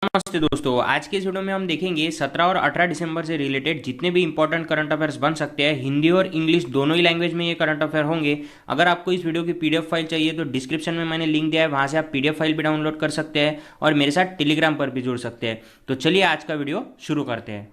नमस्ते दोस्तों। आज के इस वीडियो में हम देखेंगे 17 और 18 दिसंबर से रिलेटेड जितने भी इंपॉर्टेंट करंट अफेयर्स बन सकते हैं। हिंदी और इंग्लिश दोनों ही लैंग्वेज में ये करंट अफेयर होंगे। अगर आपको इस वीडियो की पीडीएफ फाइल चाहिए तो डिस्क्रिप्शन में मैंने लिंक दिया है, वहां से आप पीडीएफ फाइल भी डाउनलोड कर सकते हैं और मेरे साथ टेलीग्राम पर भी जुड़ सकते हैं। तो चलिए आज का वीडियो शुरू करते हैं।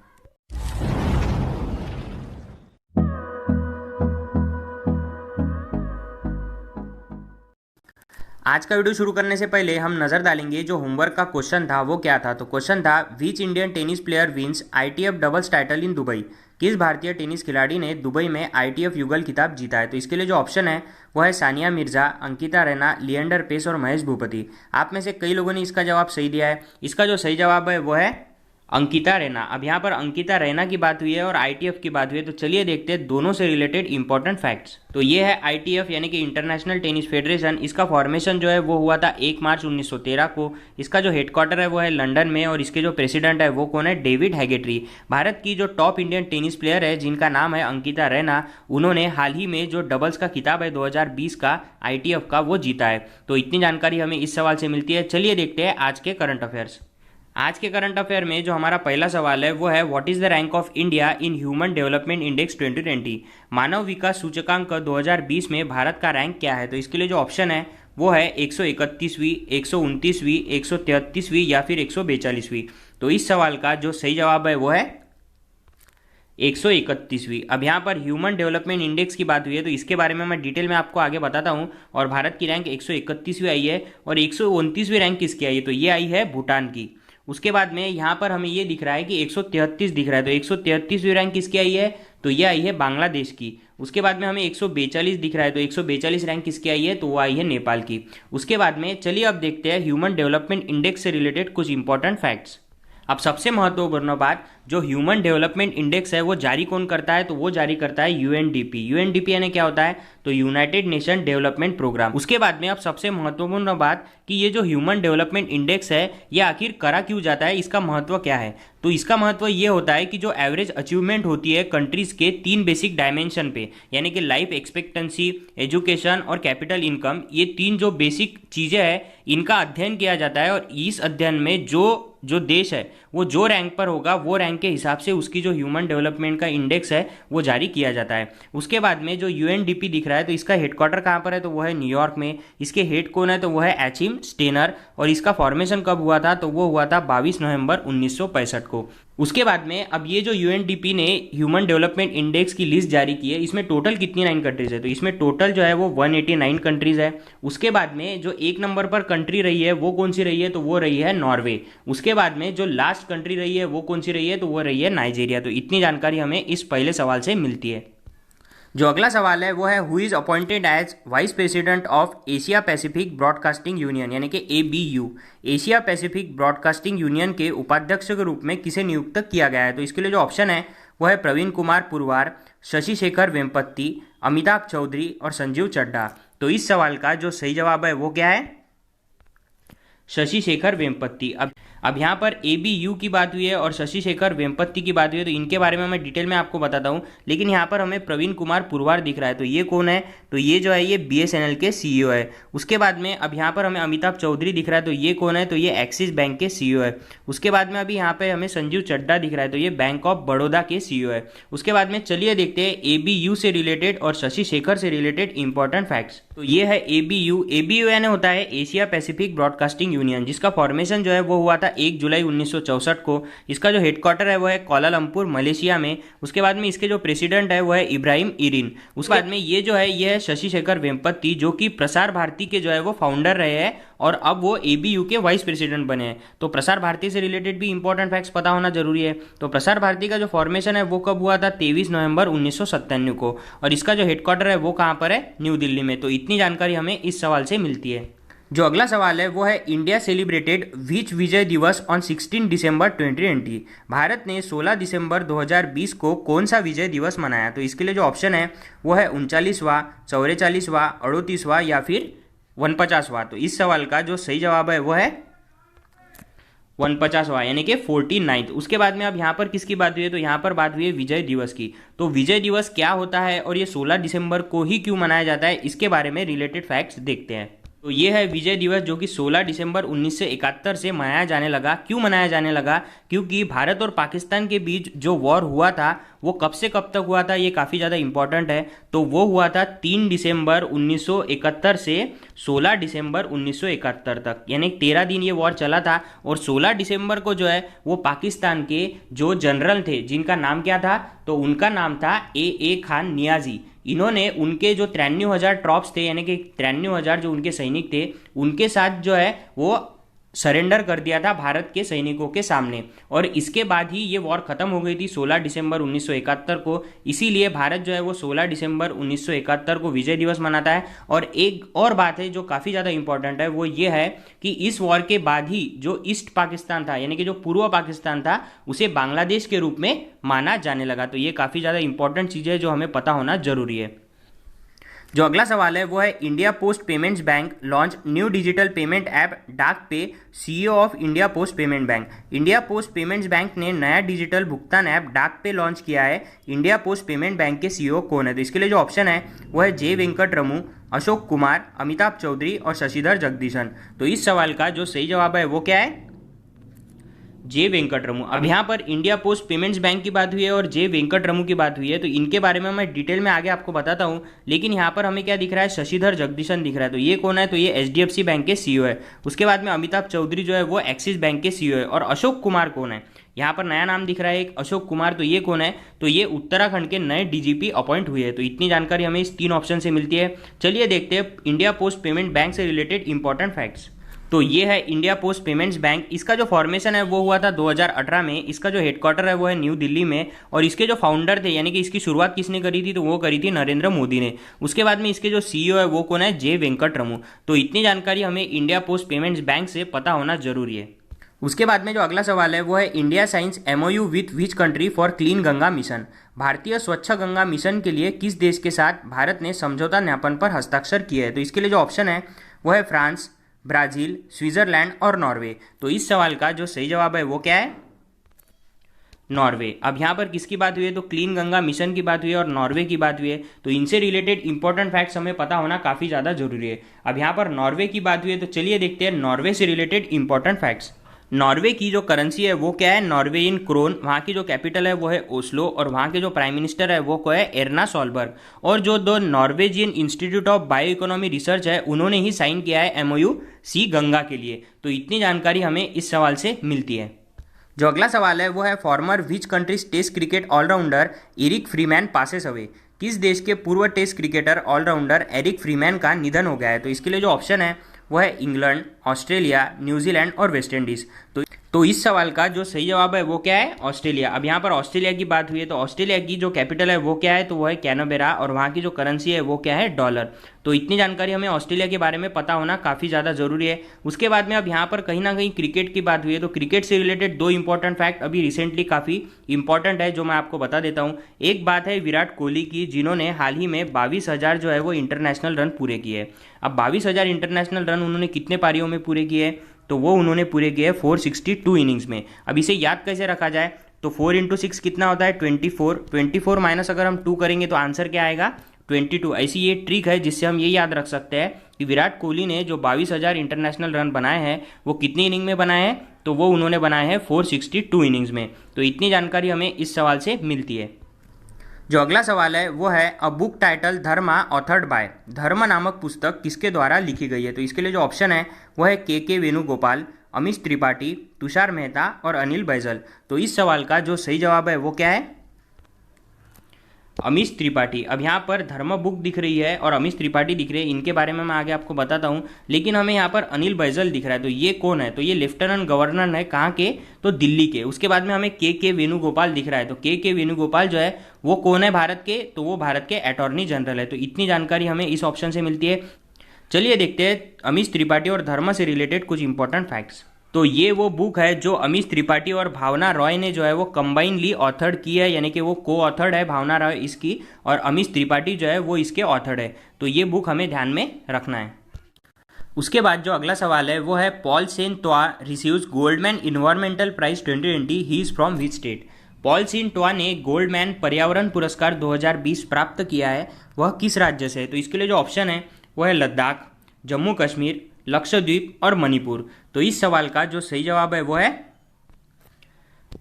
आज का वीडियो शुरू करने से पहले हम नजर डालेंगे जो होमवर्क का क्वेश्चन था वो क्या था। तो क्वेश्चन था which Indian tennis player wins ITF doubles title in Dubai. किस भारतीय टेनिस खिलाड़ी ने दुबई में आईटीएफ युगल खिताब जीता है। तो इसके लिए जो ऑप्शन है वो है सानिया मिर्जा, अंकिता रैना, लिएंडर पेस और महेश भूपति। आप में से कई लोगों ने इसका जवाब सही दिया है। इसका जो सही जवाब है वो है अंकिता रैना। अब यहाँ पर अंकिता रैना की बात हुई है और आईटीएफ की बात हुई है। तो चलिए देखते हैं दोनों से रिलेटेड इंपॉर्टेंट फैक्ट्स। तो ये है आईटीएफ यानी कि इंटरनेशनल टेनिस फेडरेशन। इसका फॉर्मेशन जो है वो हुआ था 1 मार्च 1913 को। इसका जो हेडक्वार्टर है वो है लंदन में और इसके जो प्रेसिडेंट है वो कौन है, डेविड हैगेट्री। भारत की जो टॉप इंडियन टेनिस प्लेयर है जिनका नाम है अंकिता रैना, उन्होंने हाल ही में जो डबल्स का खिताब है 2020 का आईटीएफ का वो जीता है। तो इतनी जानकारी हमें इस सवाल से मिलती है। चलिए देखते हैं आज के करंट अफेयर्स। आज के करंट अफेयर में जो हमारा पहला सवाल है वो है what is the rank of India in human development index 2020। मानव विकास सूचकांक 2020 में भारत का रैंक क्या है। तो इसके लिए जो ऑप्शन है वो है 131वीं, 129वीं, 133वीं या फिर 142वीं। तो इस सवाल का जो सही जवाब है वो है 131वीं। अब यहाँ पर ह्यूमन डेवलपमेंट इंडेक्स की बात हुई है तो इसके बारे में मैं डिटेल में आपको आगे बताता हूँ। और भारत की रैंक 131वीं आई है और 129वीं रैंक किसकी आई है, तो ये आई है भूटान की। उसके बाद में यहाँ पर हमें ये दिख रहा है कि 133 दिख रहा है, तो 133वीं रैंक किसकी आई है, तो ये आई है बांग्लादेश की। उसके बाद में हमें 142 दिख रहा है, तो 142 रैंक किसकी आई है, तो वो आई है नेपाल की। उसके बाद में चलिए अब देखते हैं ह्यूमन डेवलपमेंट इंडेक्स से रिलेटेड कुछ इंपॉर्टेंट फैक्ट्स। अब सबसे महत्वपूर्ण बात, जो ह्यूमन डेवलपमेंट इंडेक्स है वो जारी कौन करता है, तो वो जारी करता है यूएनडीपी। यूएनडीपी यानी क्या होता है, तो यूनाइटेड नेशन डेवलपमेंट प्रोग्राम। उसके बाद में अब सबसे महत्वपूर्ण बात कि ये जो ह्यूमन डेवलपमेंट इंडेक्स है ये आखिर करा क्यों जाता है, इसका महत्व क्या है। तो इसका महत्व ये होता है कि जो एवरेज अचीवमेंट होती है कंट्रीज के 3 बेसिक डायमेंशन पे, यानी कि लाइफ एक्सपेक्टेंसी, एजुकेशन और कैपिटल इनकम, ये 3 जो बेसिक चीज़ें हैं इनका अध्ययन किया जाता है। और इस अध्ययन में जो देश है वो जो रैंक पर होगा वो रैंक के हिसाब से उसकी जो ह्यूमन डेवलपमेंट का इंडेक्स है वो जारी किया जाता है। उसके बाद में जो यूएनडीपी दिख रहा है तो इसका हेडक्वार्टर कहाँ पर है, तो वो है न्यूयॉर्क में। इसके हेड कौन है, तो वो है एचिम स्टेनर। और इसका फॉर्मेशन कब हुआ था, तो वो हुआ था 22 नवंबर 1965 को। उसके बाद में अब ये जो यूएनडीपी ने ह्यूमन डेवलपमेंट इंडेक्स की लिस्ट जारी की है, इसमें टोटल कितनी 9 कंट्रीज है, तो इसमें टोटल जो है वो 189 कंट्रीज है। उसके बाद में जो 1 नंबर पर कंट्री रही है वो कौन सी रही है, तो वो रही है नॉर्वे। उसके बाद में जो लास्ट कंट्री रही है वो कौन सी रही है, तो वो रही है नाइजीरिया। तो इतनी जानकारी हमें इस पहले सवाल से मिलती है। जो अगला सवाल है वो है who is appointed as vice president of Asia Pacific Broadcasting Union यानी कि ABU. Asia Pacific Broadcasting Union के उपाध्यक्ष के रूप में किसे नियुक्त किया गया है। तो इसके लिए जो ऑप्शन है वो है प्रवीण कुमार पुरवार, शशि शेखर वेम्पत्ति, अमिताभ चौधरी और संजीव चड्ढा। तो इस सवाल का जो सही जवाब है वो क्या है, शशि शेखर वेम्पत्ति। अब यहाँ पर एबीयू की बात हुई है और शशि शेखर वेम्पत्ति की बात हुई है, तो इनके बारे में मैं डिटेल में आपको बताता हूँ। लेकिन यहाँ पर हमें प्रवीण कुमार पुरवार दिख रहा है, तो ये कौन है, तो ये जो है ये बीएसएनएल के सीईओ है। उसके बाद में अब यहाँ पर हमें अमिताभ चौधरी दिख रहा है, तो ये कौन है, तो ये एक्सिस बैंक के सीईओ है। उसके बाद में अभी यहाँ पे हमें संजीव चड्ढा दिख रहा है, तो ये बैंक ऑफ बड़ौदा के सीईओ है। उसके बाद में चलिए देखते हैं एबीयू से रिलेटेड और शशि शेखर से रिलेटेड इंपॉर्टेंट फैक्ट्स। तो ये है एबीयू। एबीयू यानी होता है एशिया पैसिफिक ब्रॉडकास्टिंग यूनियन, जिसका फॉर्मेशन जो है वो हुआ था 1 जुलाई 1964 को। इसका जो हेडक्वार्टर है वो है कोलालमपुर मलेशिया में। उसके बाद में इसके जो प्रेसिडेंट है वो है इब्राहिम इरिन। उसके बाद में ये जो है ये है शशि शेखर वेम्पत्ति, जो कि प्रसार भारती के जो है वो फाउंडर रहे हैं और अब वो एबीयू के वाइस प्रेसिडेंट बने हैं। तो प्रसार भारती से रिलेटेड भी इंपॉर्टेंट फैक्ट्स पता होना जरूरी है। तो प्रसार भारती का जो फॉर्मेशन है वो कब हुआ था, 23 नवंबर 1997 को। और इसका जो हेडक्वार्टर है वो कहाँ पर है, न्यू दिल्ली में। तो इतनी जानकारी हमें इस सवाल से मिलती है। जो अगला सवाल है वो है इंडिया सेलिब्रेटेड विच विजय दिवस ऑन 16 दिसंबर 2020। भारत ने 16 दिसंबर 2020 को कौन सा विजय दिवस मनाया। तो इसके लिए जो ऑप्शन है वो है 39वां, 44वां, 38वां या फिर 49वां। तो इस सवाल का जो सही जवाब है वो है 49वां यानी कि 49th। उसके बाद में अब यहाँ पर किसकी बात हुई है, तो यहाँ पर बात हुई है विजय दिवस की। तो विजय दिवस क्या होता है और ये 16 दिसंबर को ही क्यों मनाया जाता है, इसके बारे में रिलेटेड फैक्ट्स देखते हैं। तो ये है विजय दिवस, जो कि 16 दिसंबर 1971 से मनाया जाने लगा। क्यों मनाया जाने लगा? क्योंकि भारत और पाकिस्तान के बीच जो वॉर हुआ था वो कब से कब तक हुआ था, ये काफ़ी ज़्यादा इंपॉर्टेंट है। तो वो हुआ था 3 दिसंबर 1971 से 16 दिसंबर 1971 तक, यानी 13 दिन ये वॉर चला था। और 16 दिसंबर को जो है वो पाकिस्तान के जो जनरल थे, जिनका नाम क्या था, तो उनका नाम था ए खान नियाजी। इन्होंने उनके जो 93,000 ट्रॉप्स थे, यानी कि 93,000 जो उनके सैनिक थे, उनके साथ जो है वो सरेंडर कर दिया था भारत के सैनिकों के सामने। और इसके बाद ही ये वॉर खत्म हो गई थी 16 दिसंबर 1971 को। इसीलिए भारत जो है वो 16 दिसंबर 1971 को विजय दिवस मनाता है। और एक और बात है जो काफ़ी ज़्यादा इंपॉर्टेंट है, वो ये है कि इस वॉर के बाद ही जो ईस्ट पाकिस्तान था, यानी कि जो पूर्व पाकिस्तान था, उसे बांग्लादेश के रूप में माना जाने लगा। तो ये काफ़ी ज़्यादा इंपॉर्टेंट चीज़ है जो हमें पता होना जरूरी है। जो अगला सवाल है वो है, India post payments bank launch new digital payment app डाक पे, CEO of India post payment bank. India post payments bank ने नया डिजिटल भुगतान ऐप डाक पे लॉन्च किया है। इंडिया पोस्ट पेमेंट बैंक के सीईओ कौन है? तो इसके लिए जो ऑप्शन है वो है जे वेंकटरमू, अशोक कुमार, अमिताभ चौधरी और शशिधर जगदीशन। तो इस सवाल का जो सही जवाब है वो क्या है? जे वेंकटरमू। अब यहाँ पर इंडिया पोस्ट पेमेंट्स बैंक की बात हुई है और जे वेंकटरमू की बात हुई है, तो इनके बारे में मैं डिटेल में आगे आपको बताता हूँ। लेकिन यहाँ पर हमें क्या दिख रहा है? शशिधर जगदीशन दिख रहा है। तो ये कौन है? तो ये एचडीएफसी बैंक के सीईओ है। उसके बाद में अमिताभ चौधरी जो है वो एक्सिस बैंक के सीईओ है। और अशोक कुमार कौन है? यहाँ पर नया नाम दिख रहा है एक, अशोक कुमार। तो ये कौन है? तो ये उत्तराखंड के नए डीजीपी अपॉइंट हुए हैं। तो इतनी जानकारी हमें इस 3 ऑप्शन से मिलती है। चलिए देखते हैं इंडिया पोस्ट पेमेंट बैंक से रिलेटेड इंपॉर्टेंट फैक्ट्स। तो ये है इंडिया पोस्ट पेमेंट्स बैंक। इसका जो फॉर्मेशन है वो हुआ था 2018 में। इसका जो हेडक्वार्टर है वो है न्यू दिल्ली में। और इसके जो फाउंडर थे, यानी कि इसकी शुरुआत किसने करी थी? तो वो करी थी नरेंद्र मोदी ने। उसके बाद में इसके जो सीईओ है वो कौन है? जे वेंकटरमू। तो इतनी जानकारी हमें इंडिया पोस्ट पेमेंट्स बैंक से पता होना जरूरी है। उसके बाद में जो अगला सवाल है वो है, India science MOU with which country for clean Ganga mission. भारतीय स्वच्छ गंगा मिशन के लिए किस देश के साथ भारत ने समझौता ज्ञापन पर हस्ताक्षर किए हैं? तो इसके लिए जो ऑप्शन है वो है फ्रांस, ब्राजील, स्विट्जरलैंड और नॉर्वे। तो इस सवाल का जो सही जवाब है वो क्या है? नॉर्वे। अब यहाँ पर किसकी बात हुई है? तो क्लीन गंगा मिशन की बात हुई है और नॉर्वे की बात हुई है। तो इनसे रिलेटेड इंपॉर्टेंट फैक्ट्स हमें पता होना काफ़ी ज़्यादा जरूरी है। अब यहाँ पर नॉर्वे की बात हुई है, तो चलिए देखते हैं नॉर्वे से रिलेटेड इंपॉर्टेंट फैक्ट्स। नॉर्वे की जो करेंसी है वो क्या है? Norwegian krone. वहाँ की जो कैपिटल है वो है ओस्लो और वहाँ के जो प्राइम मिनिस्टर है वो है एर्ना सॉलबर्ग। और जो दो Norwegian institute of bio economy research है उन्होंने ही साइन किया है एमओयू सी गंगा के लिए। तो इतनी जानकारी हमें इस सवाल से मिलती है। जो अगला सवाल है वो है, former which countries test cricket allrounder Eric Freeman passes away. किस देश के पूर्व test cricketer allrounder Eric Freeman का निधन हो गया है? तो इसके लिए जो ऑप्शन है वो है इंग्लैंड, ऑस्ट्रेलिया, न्यूजीलैंड और वेस्ट इंडीज। तो इस सवाल का जो सही जवाब है वो क्या है? ऑस्ट्रेलिया। अब यहाँ पर ऑस्ट्रेलिया की बात हुई है, तो ऑस्ट्रेलिया की जो कैपिटल है वो क्या है? तो वो है कैनबेरा और वहाँ की जो करेंसी है वो क्या है? डॉलर। तो इतनी जानकारी हमें ऑस्ट्रेलिया के बारे में पता होना काफ़ी ज़्यादा जरूरी है। उसके बाद में अब यहाँ पर कहीं ना कहीं क्रिकेट की बात हुई है, तो क्रिकेट से रिलेटेड 2 इंपॉर्टेंट फैक्ट अभी रिसेंटली काफ़ी इंपॉर्टेंट है जो मैं आपको बता देता हूँ। एक बात है विराट कोहली की, जिन्होंने हाल ही में 22,000 जो है वो इंटरनेशनल रन पूरे किए। अब 22,000 इंटरनेशनल रन उन्होंने कितने पारियों में पूरे किए? तो वो उन्होंने पूरे किए 462 इनिंग्स में। अब इसे याद कैसे रखा जाए? तो 4 × 6 कितना होता है? 24। 24 माइनस अगर हम 2 करेंगे तो आंसर क्या आएगा? 22। ऐसी ये ट्रिक है जिससे हम ये याद रख सकते हैं कि विराट कोहली ने जो 22,000 इंटरनेशनल रन बनाए हैं वो कितनी इनिंग में बनाए हैं? तो वो उन्होंने बनाए हैं 462 इनिंग्स में। तो इतनी जानकारी हमें इस सवाल से मिलती है। जो अगला सवाल है वो है, a book title Dharma authored bye. धर्म नामक पुस्तक किसके द्वारा लिखी गई है? तो इसके लिए जो ऑप्शन है वो है के वेणुगोपाल, अमीश त्रिपाठी, तुषार मेहता और अनिल बैजल। तो इस सवाल का जो सही जवाब है वो क्या है? अमीश त्रिपाठी। अब यहाँ पर धर्म बुक दिख रही है और अमीश त्रिपाठी दिख रहे हैं, इनके बारे में मैं आगे आपको बताता हूँ। लेकिन हमें यहाँ पर अनिल बैजल दिख रहा है, तो ये कौन है? तो ये लेफ्टिनेंट गवर्नर है। कहाँ के? तो दिल्ली के। उसके बाद में हमें के वेणुगोपाल दिख रहा है, तो के वेणुगोपाल जो है वो कौन है भारत के? तो वो भारत के अटॉर्नी जनरल है। तो इतनी जानकारी हमें इस ऑप्शन से मिलती है। चलिए देखते हैं अमीश त्रिपाठी और धर्म से रिलेटेड कुछ इंपॉर्टेंट फैक्ट्स। तो ये वो बुक है जो अमीश त्रिपाठी और भावना रॉय ने जो है वो कंबाइनली ऑथर्ड की है, यानी कि वो को ऑथर्ड है भावना रॉय इसकी और अमीश त्रिपाठी जो है वो इसके ऑथर्ड है। तो ये बुक हमें ध्यान में रखना है। उसके बाद जो अगला सवाल है वो है, Paul Sein Twa receives Goldman environmental prize 2020, he is from which state. Paul Sein Twa ने गोल्डमैन पर्यावरण पुरस्कार 2020 प्राप्त किया है, वह किस राज्य से है? तो इसके लिए जो ऑप्शन है वो है लद्दाख, जम्मू कश्मीर, लक्षद्वीप और मणिपुर। तो इस सवाल का जो सही जवाब है वो है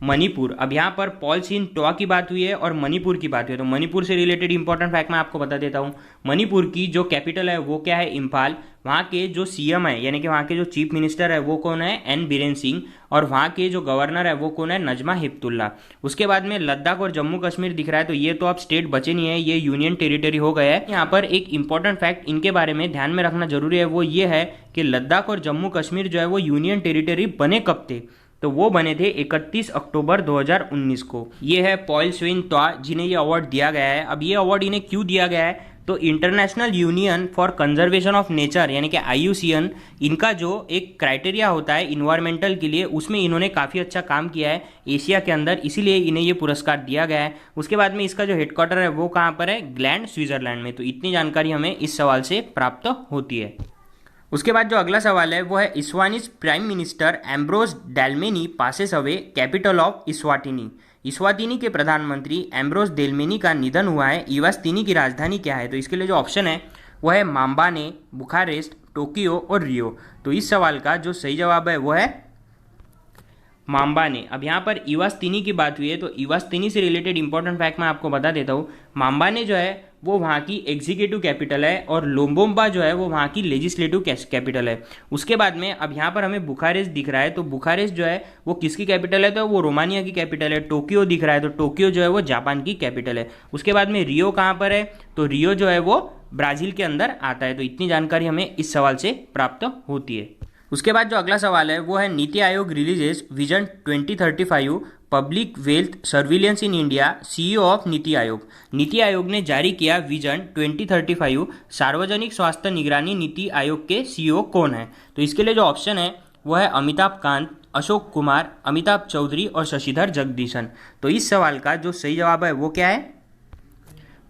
मणिपुर। अब यहाँ पर पॉल सिन टोआ की बात हुई है और मणिपुर की बात हुई है, तो मणिपुर से रिलेटेड इंपॉर्टेंट फैक्ट मैं आपको बता देता हूँ। मणिपुर की जो कैपिटल है वो क्या है, इम्फाल। वहाँ के जो सीएम है यानी कि वहाँ के जो चीफ मिनिस्टर है वो कौन है, एन बीरेन सिंह। और वहाँ के जो गवर्नर है वो कौन है, नजमा हेपतुल्ला। उसके बाद में लद्दाख और जम्मू कश्मीर दिख रहा है, तो ये तो आप स्टेट बचे नहीं है, ये यूनियन टेरिटरी हो गया है। यहाँ पर एक इंपॉर्टेंट फैक्ट इनके बारे में ध्यान में रखना जरूरी है, वो ये है कि लद्दाख और जम्मू कश्मीर जो है वो यूनियन टेरिटरी बने कब थे, तो वो बने थे 31 अक्टूबर 2019 को। ये है पॉल स्विन टोआ जिन्हें ये अवार्ड दिया गया है। अब ये अवार्ड इन्हें क्यों दिया गया है, तो international union for conservation of nature यानी कि IUCN, इनका जो एक क्राइटेरिया होता है इन्वायरमेंटल के लिए, उसमें इन्होंने काफ़ी अच्छा काम किया है एशिया के अंदर, इसीलिए इन्हें ये पुरस्कार दिया गया है। उसके बाद में इसका जो हेडक्वार्टर है वो कहाँ पर है, ग्लैंड, स्विट्जरलैंड में। तो इतनी जानकारी हमें इस सवाल से प्राप्त होती है। उसके बाद जो अगला सवाल है वो है, Eswatini's prime minister Ambrose Dlamini passes away, capital of Eswatini. Eswatini के प्रधानमंत्री एम्ब्रोस डेलमेनी का निधन हुआ है, इवास्तिनी की राजधानी क्या है। तो इसके लिए जो ऑप्शन है वो है माम्बाने, बुखारेस्ट, टोक्यो और रियो। तो इस सवाल का जो सही जवाब है वो है माम्बाने। अब यहाँ पर इवास्तिनी की बात हुई है, तो इवास्तिनी से रिलेटेड इंपॉर्टेंट फैक्ट मैं आपको बता देता हूँ। माम्बाने जो है वो वहाँ की एग्जीक्यूटिव कैपिटल है और लोम्बोम्बा जो है वो वहाँ की लेजिस्लेटिव कैपिटल है। उसके बाद में अब यहाँ पर हमें बुखारेस्ट दिख रहा है, तो बुखारेस्ट जो है वो किसकी कैपिटल है, तो वो रोमानिया की कैपिटल है। टोक्यो दिख रहा है, तो टोक्यो जो है वो जापान की कैपिटल है। उसके बाद में रियो कहाँ पर है, तो रियो जो है वो ब्राज़ील के अंदर आता है। तो इतनी जानकारी हमें इस सवाल से प्राप्त होती है। उसके बाद जो अगला सवाल है वो है, NITI Aayog releases vision 2035 public wealth surveillance in India, CEO of NITI Aayog. NITI Aayog ने जारी किया विजन 2035 सार्वजनिक स्वास्थ्य निगरानी नीति आयोग के CEO कौन है। तो इसके लिए जो ऑप्शन है वो है अमिताभ कांत, अशोक कुमार, अमिताभ चौधरी और शशिधर जगदीशन। तो इस सवाल का जो सही जवाब है वो क्या है,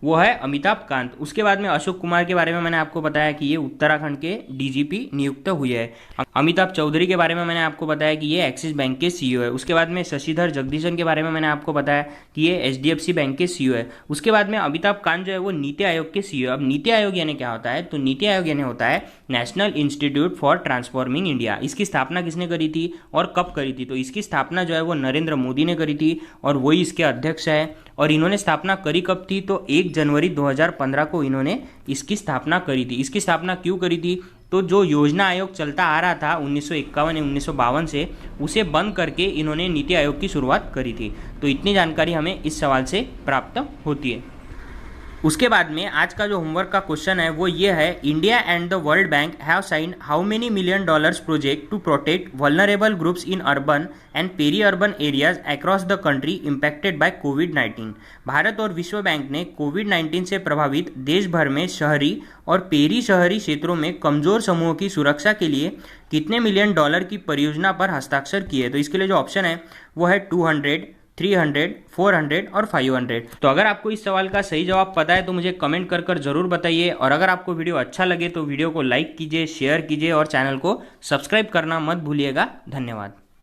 वो है अमिताभ कांत। उसके बाद में अशोक कुमार के बारे में मैंने आपको बताया कि ये उत्तराखंड के DGP नियुक्त हुए हैं। अमिताभ चौधरी के बारे में मैंने आपको बताया कि ये एक्सिस बैंक के CEO है। उसके बाद में शशिधर जगदीशन के बारे में मैंने आपको बताया कि ये HDFC बैंक के CEO है। उसके बाद में अमिताभ कांत जो है वो नीति आयोग के CEO है। अब नीति आयोग यानी क्या होता है, तो नीति आयोग यानी होता है national institute for transforming India. इसकी स्थापना किसने करी थी और कब करी थी, तो इसकी स्थापना जो है वो नरेंद्र मोदी ने करी थी और वही इसके अध्यक्ष है। और इन्होंने स्थापना करी कब थी, तो 1 जनवरी 2015 को इन्होंने इसकी स्थापना करी थी। इसकी स्थापना क्यों करी थी, तो जो योजना आयोग चलता आ रहा था 1951 या 1952 से, उसे बंद करके इन्होंने नीति आयोग की शुरुआत करी थी। तो इतनी जानकारी हमें इस सवाल से प्राप्त होती है। उसके बाद में आज का जो होमवर्क का क्वेश्चन है वो ये है, India and the World Bank have signed how many $million project to protect vulnerable groups in urban and peri urban areas across the country impacted by कोविड-19। भारत और विश्व बैंक ने कोविड-19 से प्रभावित देश भर में शहरी और पेरी शहरी क्षेत्रों में कमजोर समूहों की सुरक्षा के लिए कितने $million की परियोजना पर हस्ताक्षर किए। तो इसके लिए जो ऑप्शन है वो है 200, 300, 400 और 500। तो अगर आपको इस सवाल का सही जवाब पता है तो मुझे कमेंट कर जरूर बताइए। और अगर आपको वीडियो अच्छा लगे तो वीडियो को लाइक कीजिए, शेयर कीजिए और चैनल को सब्सक्राइब करना मत भूलिएगा। धन्यवाद।